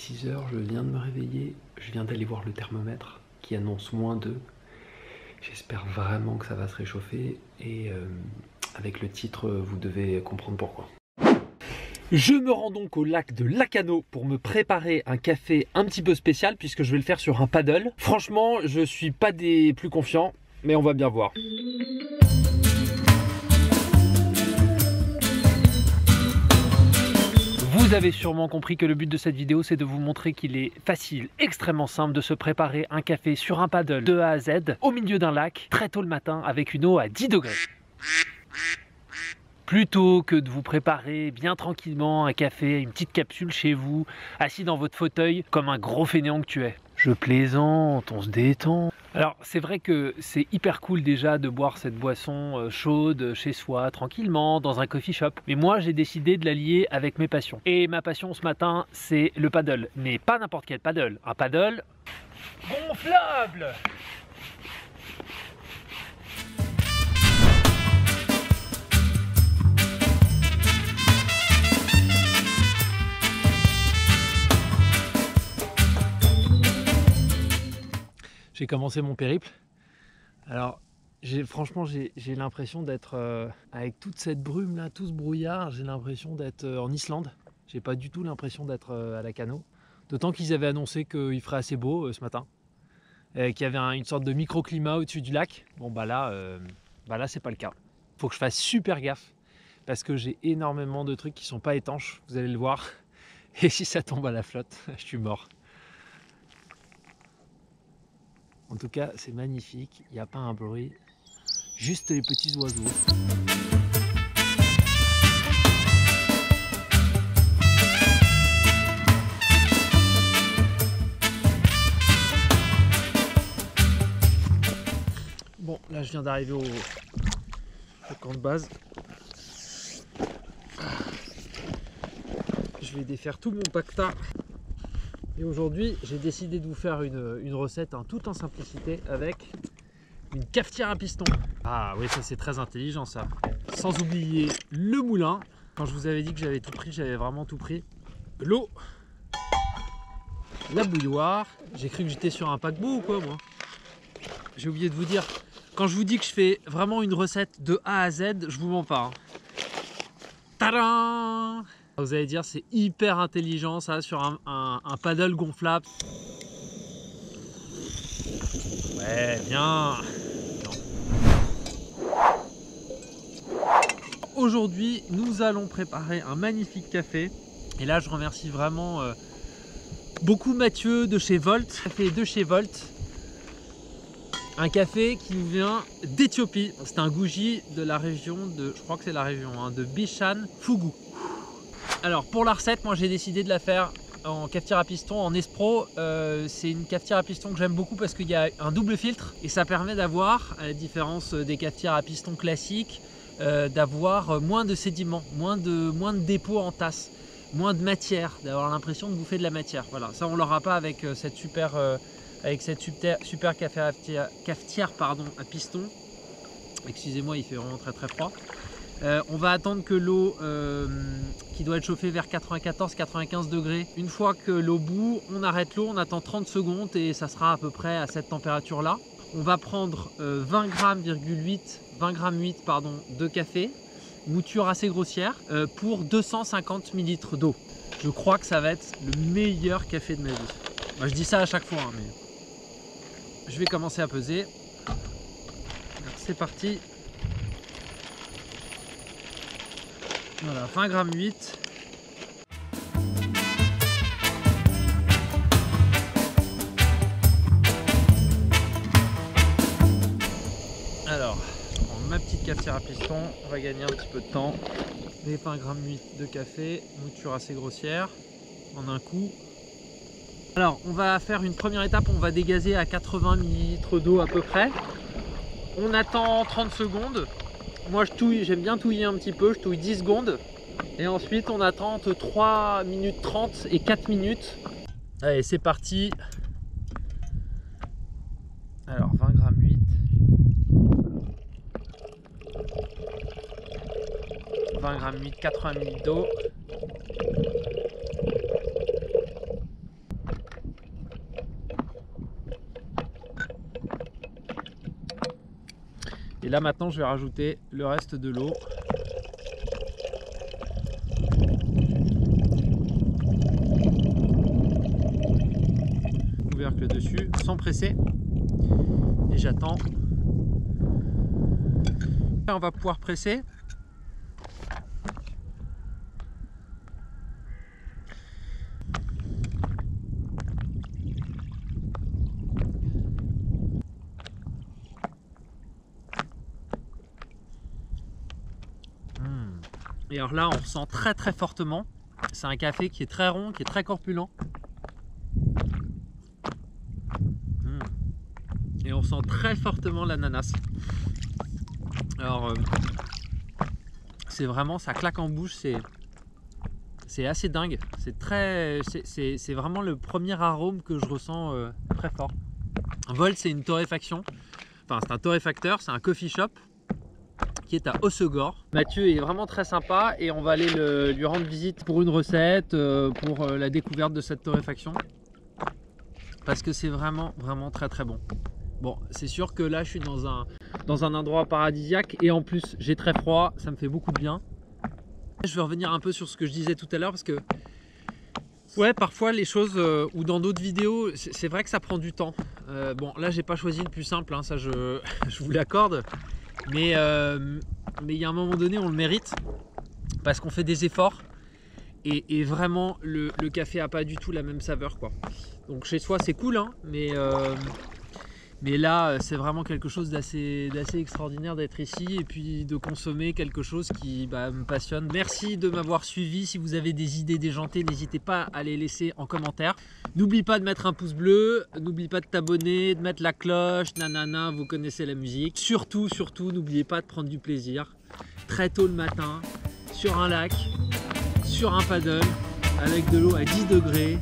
6 h, je viens de me réveiller, je viens d'aller voir le thermomètre qui annonce -2. J'espère vraiment que ça va se réchauffer et avec le titre, vous devez comprendre pourquoi. Je me rends donc au lac de Lacano pour me préparer un café un petit peu spécial puisque je vais le faire sur un paddle. Franchement, je suis pas des plus confiants, mais on va bien voir. Vous avez sûrement compris que le but de cette vidéo, c'est de vous montrer qu'il est facile, extrêmement simple de se préparer un café sur un paddle de A à Z, au milieu d'un lac, très tôt le matin, avec une eau à 10 degrés. Plutôt que de vous préparer bien tranquillement un café, une petite capsule chez vous, assis dans votre fauteuil, comme un gros fainéant que tu es. Je plaisante, on se détend. Alors c'est vrai que c'est hyper cool déjà de boire cette boisson chaude chez soi, tranquillement, dans un coffee shop. Mais moi j'ai décidé de la lier avec mes passions. Et ma passion ce matin, c'est le paddle. Mais pas n'importe quel paddle, un paddle gonflable. J'ai commencé mon périple. Alors, franchement, j'ai l'impression d'être avec toute cette brume là, tout ce brouillard, j'ai l'impression d'être en Islande. J'ai pas du tout l'impression d'être à Lacano. D'autant qu'ils avaient annoncé qu'il ferait assez beau ce matin, qu'il y avait une sorte de microclimat au-dessus du lac. Bon bah là c'est pas le cas. Faut que je fasse super gaffe parce que j'ai énormément de trucs qui sont pas étanches. Vous allez le voir. Et si ça tombe à la flotte, je suis mort. En tout cas, c'est magnifique, il n'y a pas un bruit, juste les petits oiseaux. Bon, là je viens d'arriver au camp de base. Je vais défaire tout mon pacta. Et aujourd'hui, j'ai décidé de vous faire une recette tout en simplicité avec une cafetière à piston. Ah oui, ça c'est très intelligent ça. Sans oublier le moulin. Quand je vous avais dit que j'avais tout pris, j'avais vraiment tout pris. L'eau, la bouilloire. J'ai cru que j'étais sur un paquebot ou quoi moi. J'ai oublié de vous dire, quand je vous dis que je fais vraiment une recette de A à Z, je vous mens pas. Tadam! Vous allez dire c'est hyper intelligent ça sur un paddle gonflable. Ouais, bien. Aujourd'hui, nous allons préparer un magnifique café. Et là, je remercie vraiment beaucoup Mathieu de chez Volt. Café de chez Volt. Un café qui nous vient d'Éthiopie. C'est un gouji de la région de, je crois que c'est la région, de Bishan Fougou. Alors pour la recette, moi j'ai décidé de la faire en cafetière à piston, en Espro. C'est une cafetière à piston que j'aime beaucoup parce qu'il y a un double filtre et ça permet d'avoir, à la différence des cafetières à piston classiques, d'avoir moins de sédiments, moins de dépôts en tasse, moins de matière, d'avoir l'impression de bouffer de la matière. Voilà, ça on l'aura pas avec cette super cafetière à piston. Excusez-moi, il fait vraiment très froid. On va attendre que l'eau qui doit être chauffée vers 94-95 degrés. Une fois que l'eau bout, on arrête l'eau, on attend 30 secondes et ça sera à peu près à cette température là. On va prendre 20,8 g de café, mouture assez grossière, pour 250 ml d'eau. Je crois que ça va être le meilleur café de ma vie. Moi, je dis ça à chaque fois, hein, mais je vais commencer à peser. C'est parti. Voilà, 20,8 g. Alors, je prends ma petite cafetière à piston, on va gagner un petit peu de temps. Les 20,8 g de café, mouture assez grossière, en un coup. Alors, on va faire une première étape, on va dégazer à 80 ml d'eau à peu près. On attend 30 secondes. Moi je touille, j'aime bien touiller un petit peu, je touille 10 secondes. Et ensuite on attend entre 3 minutes 30 et 4 minutes. Allez, c'est parti. Alors 20,8 g. 20,8 g, 80 ml d'eau. Et là maintenant je vais rajouter le reste de l'eau. Couvercle dessus sans presser. Et j'attends. Là on va pouvoir presser. Et alors là on ressent très très fortement, c'est un café qui est très rond, qui est très corpulent. Et on sent très fortement l'ananas. Alors c'est vraiment, ça claque en bouche, c'est assez dingue. C'est vraiment le premier arôme que je ressens très fort. Volt, c'est une torréfaction, enfin c'est un torréfacteur, c'est un coffee shop qui est à Hossegor. Mathieu est vraiment très sympa et on va aller lui rendre visite pour une recette, pour la découverte de cette torréfaction. Parce que c'est vraiment très très bon. Bon, c'est sûr que là je suis dans un endroit paradisiaque et en plus j'ai très froid, ça me fait beaucoup de bien. Je vais revenir un peu sur ce que je disais tout à l'heure parce que ouais, parfois les choses ou dans d'autres vidéos, c'est vrai que ça prend du temps. Bon, là j'ai pas choisi le plus simple, hein, ça je vous l'accorde. Mais il y a un moment donné, on le mérite parce qu'on fait des efforts et vraiment le café a pas du tout la même saveur, quoi. Donc chez soi c'est cool, hein, mais là c'est vraiment quelque chose d'assez extraordinaire d'être ici et puis de consommer quelque chose qui me passionne. Merci de m'avoir suivi. Si vous avez des idées déjantées, n'hésitez pas à les laisser en commentaire. N'oublie pas de mettre un pouce bleu, n'oublie pas de t'abonner, de mettre la cloche, nanana, vous connaissez la musique. Surtout, n'oubliez pas de prendre du plaisir très tôt le matin, sur un lac, sur un paddle, avec de l'eau à 10 degrés.